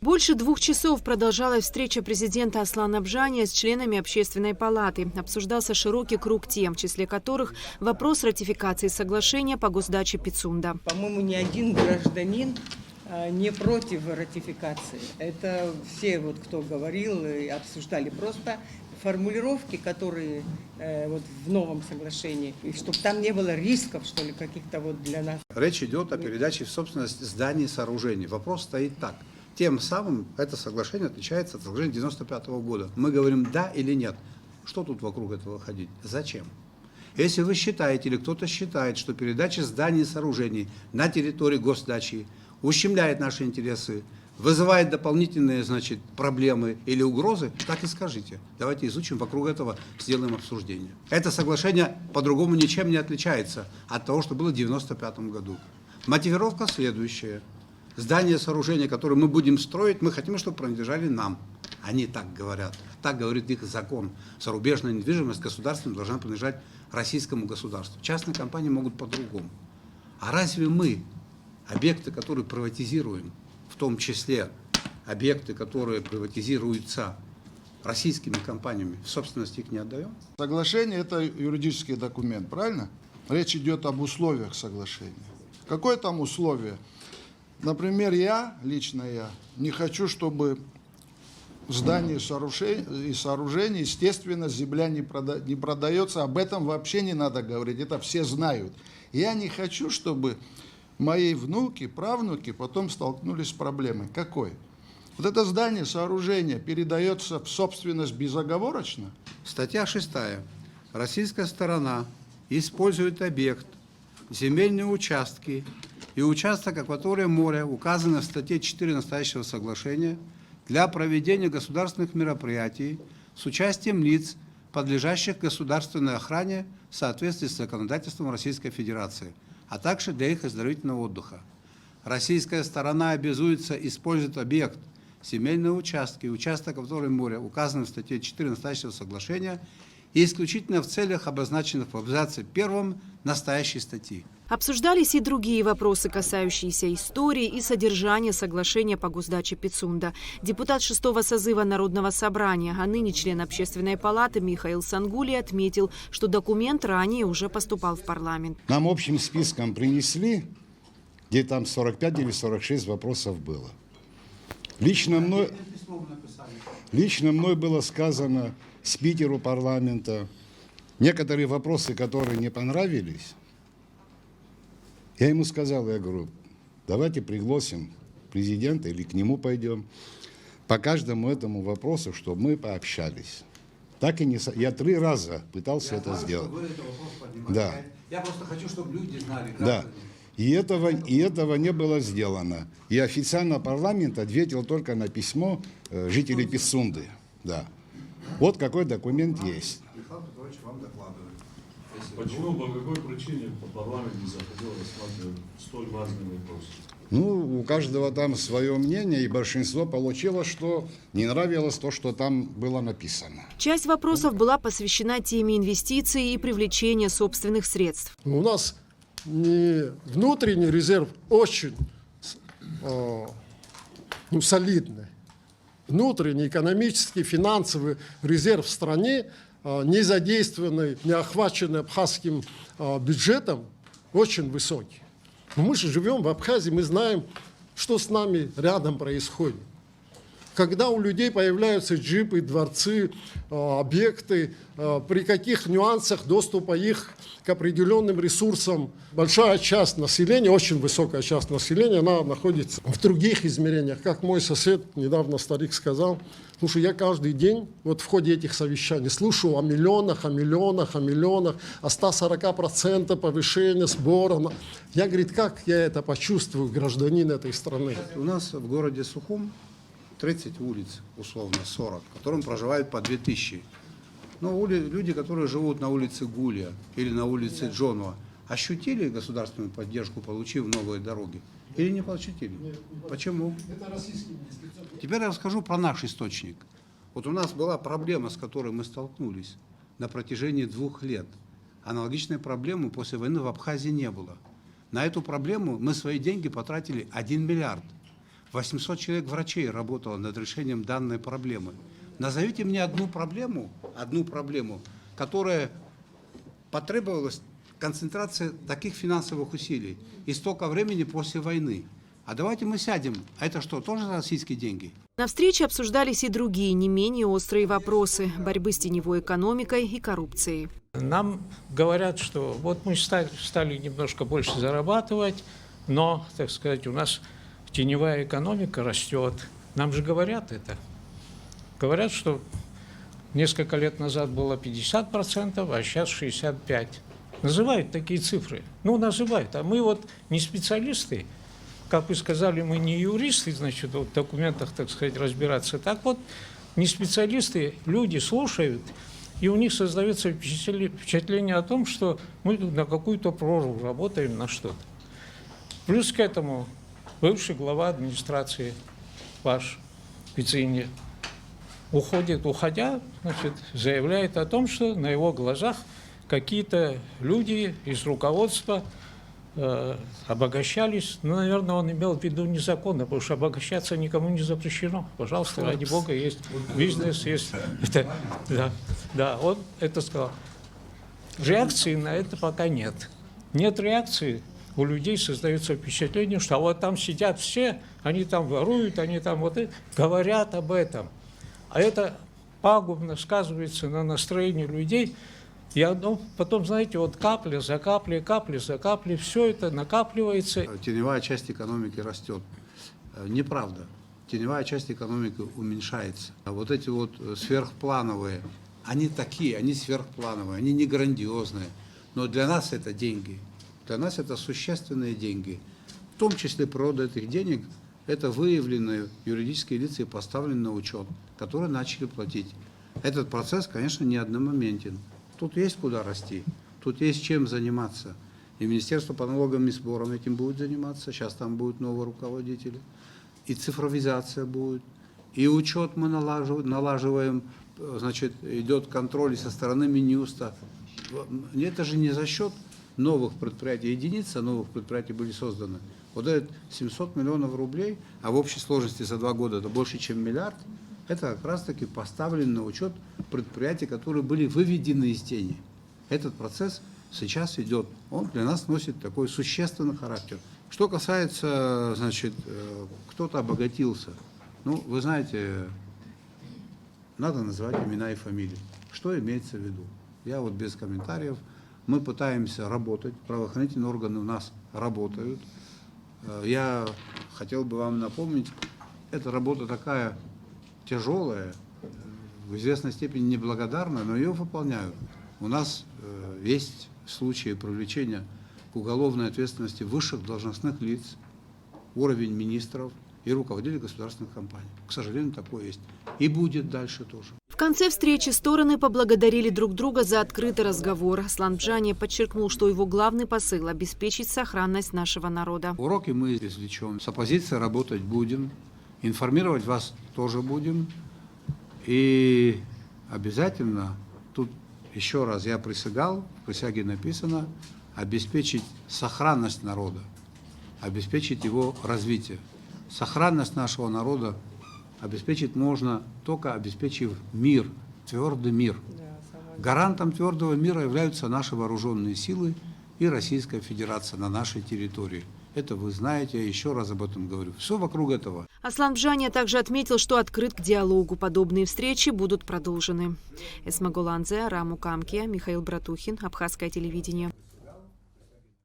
Больше 2 часов продолжалась встреча президента Аслана Бжания с членами Общественной палаты. Обсуждался широкий круг тем, в числе которых вопрос ратификации соглашения по госдаче Пицунда. По-моему, ни один гражданин не против ратификации. Это все, кто говорил и обсуждали. Просто формулировки, которые в новом соглашении, и чтобы там не было рисков, что ли, каких-то для нас. Речь идет о передаче в собственность зданий и сооружений. Вопрос стоит так. Тем самым это соглашение отличается от соглашения 1995 года. Мы говорим да или нет. Что тут вокруг этого ходить? Зачем? Если вы считаете или кто-то считает, что передача зданий и сооружений на территории госдачи ущемляет наши интересы, вызывает дополнительные, проблемы или угрозы, так и скажите. Давайте изучим вокруг этого, сделаем обсуждение. Это соглашение по-другому ничем не отличается от того, что было в 1995 году. Мотивировка следующая. Здания, сооружения, которые мы будем строить, мы хотим, чтобы принадлежали нам. Они так говорят. Так говорит их закон. Зарубежная недвижимость государственная должна принадлежать российскому государству. Частные компании могут по-другому. А разве мы объекты, которые приватизируем, в том числе объекты, которые приватизируются российскими компаниями, в собственность их не отдаем? Соглашение – это юридический документ, правильно? Речь идет об условиях соглашения. Какое там условие? Например, лично я, не хочу, чтобы здания и сооружения, естественно, земля не продается, об этом вообще не надо говорить, это все знают. Я не хочу, чтобы мои внуки, правнуки потом столкнулись с проблемой. Какой? Вот это здание, сооружение передается в собственность безоговорочно? Статья 6. Российская сторона использует объект, земельные участки и участок акватории моря, указанный в статье 4 настоящего соглашения, для проведения государственных мероприятий с участием лиц, подлежащих государственной охране в соответствии с законодательством Российской Федерации, а также для их оздоровительного отдыха. Российская сторона обязуется использовать объект, земельные участки и участок акватории моря, указанный в статье 4 настоящего соглашения, и исключительно в целях, обозначенных в абзаце 1 настоящей статьи. Обсуждались и другие вопросы, касающиеся истории и содержания соглашения по госдаче Пицунда. Депутат 6-го созыва Народного собрания, а ныне член Общественной палаты Михаил Сангули отметил, что документ ранее уже поступал в парламент. Нам общим списком принесли, где там 45 или 46 вопросов было. Лично мной было сказано спикеру парламента, некоторые вопросы, которые не понравились, я ему сказал, я говорю, давайте пригласим президента или к нему пойдем по каждому этому вопросу, чтобы мы пообщались. Так и не... Я 3 раза пытался это сделать. Вы этот вопрос поднимаете. Да. Я просто хочу, чтобы люди знали. Да. И этого не было сделано. И официально парламент ответил только на письмо жителей Пицунды. Да. Вот какой документ есть. Михаил Петрович вам докладывает. Почему, по какой причине парламент не захотел рассматривать столь важный вопрос? Ну, у каждого там свое мнение, и большинство получило, что не нравилось то, что там было написано. Часть вопросов была посвящена теме инвестиций и привлечения собственных средств. У нас внутренний резерв очень солидный. Внутренний экономический, финансовый резерв в стране, не задействованный, не охваченный абхазским бюджетом, очень высокий. Но мы же живем в Абхазии, мы знаем, что с нами рядом происходит. Когда у людей появляются джипы, дворцы, объекты, при каких нюансах доступа их к определенным ресурсам. Большая часть населения, очень высокая часть населения, она находится в других измерениях. Как мой сосед, недавно старик сказал, слушай, я каждый день в ходе этих совещаний слушаю о миллионах, о 140% повышения сбора. Я, говорит, как я это почувствую, гражданин этой страны? У нас в городе Сухум 30 улиц, условно 40, в котором проживают по 2000. Но люди, которые живут на улице Гулия или на улице Джонова, ощутили государственную поддержку, получив новые дороги? Или не ощутили? Почему? Теперь я расскажу про наш источник. Вот у нас была проблема, с которой мы столкнулись на протяжении 2 лет. Аналогичной проблемы после войны в Абхазии не было. На эту проблему мы свои деньги потратили 1 миллиард. 800 человек врачей работало над решением данной проблемы. Назовите мне одну проблему, которая потребовалась концентрация таких финансовых усилий и столько времени после войны. А давайте мы сядем. А это что, тоже российские деньги? На встрече обсуждались и другие, не менее острые вопросы борьбы с теневой экономикой и коррупцией. Нам говорят, что вот мы стали немножко больше зарабатывать, но, так сказать, у нас теневая экономика растет. Нам же говорят это. Говорят, что несколько лет назад было 50%, а сейчас 65%. Называют такие цифры. Ну, называют. А мы вот не специалисты. Как вы сказали, мы не юристы, значит, в документах, так сказать, разбираться. Так вот, не специалисты, люди слушают, и у них создается впечатление о том, что мы на какую-то прорву работаем, на что-то. Плюс к этому бывший глава администрации, ваш вице-премьер, уходя, значит, заявляет о том, что на его глазах какие-то люди из руководства обогащались. Ну, наверное, он имел в виду незаконно, потому что обогащаться никому не запрещено. Пожалуйста, ради бога, есть бизнес, есть... Да, он это сказал. Реакции на это пока нет. Нет реакции. У людей создается впечатление, что вот там сидят все, они там воруют, они там вот это, говорят об этом. А это пагубно сказывается на настроении людей. И потом, знаете, вот капля за каплей, капля за каплей, все это накапливается. Теневая часть экономики растет. Неправда. Теневая часть экономики уменьшается. А вот эти вот сверхплановые, они такие, они сверхплановые, они не грандиозные. Но для нас это деньги. Для нас это существенные деньги. В том числе природа этих денег – это выявленные юридические лица и поставленные на учет, которые начали платить. Этот процесс, конечно, не одномоментен. Тут есть куда расти, тут есть чем заниматься. И Министерство по налогам и сборам этим будет заниматься, сейчас там будут новые руководители. И цифровизация будет, и учет мы налаживаем, значит, идет контроль со стороны Минюста. Это же не за счет новых предприятий, единицы новых предприятий были созданы. Вот этот 700 миллионов рублей, а в общей сложности за 2 года это больше, чем миллиард, это как раз-таки поставлено на учет предприятий, которые были выведены из тени. Этот процесс сейчас идет. Он для нас носит такой существенный характер. Что касается, значит, кто-то обогатился. Ну, вы знаете, надо называть имена и фамилии. Что имеется в виду? Я вот без комментариев. Мы пытаемся работать, правоохранительные органы у нас работают. Я хотел бы вам напомнить, эта работа такая тяжелая, в известной степени неблагодарная, но ее выполняют. У нас есть случаи привлечения к уголовной ответственности высших должностных лиц, уровень министров и руководителей государственных компаний. К сожалению, такое есть. И будет дальше тоже. В конце встречи стороны поблагодарили друг друга за открытый разговор. Аслан Бжани подчеркнул, что его главный посыл – обеспечить сохранность нашего народа. Уроки мы извлечем. С оппозицией работать будем. Информировать вас тоже будем. И обязательно, тут еще раз я присягал, в присяге написано, обеспечить сохранность народа, обеспечить его развитие. Сохранность нашего народа обеспечить можно, только обеспечив мир, твердый мир. Гарантом твердого мира являются наши вооруженные силы и Российская Федерация на нашей территории. Это вы знаете, я еще раз об этом говорю. Все вокруг этого. Аслан Бжани также отметил, что открыт к диалогу. Подобные встречи будут продолжены. Эсма Голанзе, Раму Камкия, Михаил Братухин, Абхазское телевидение.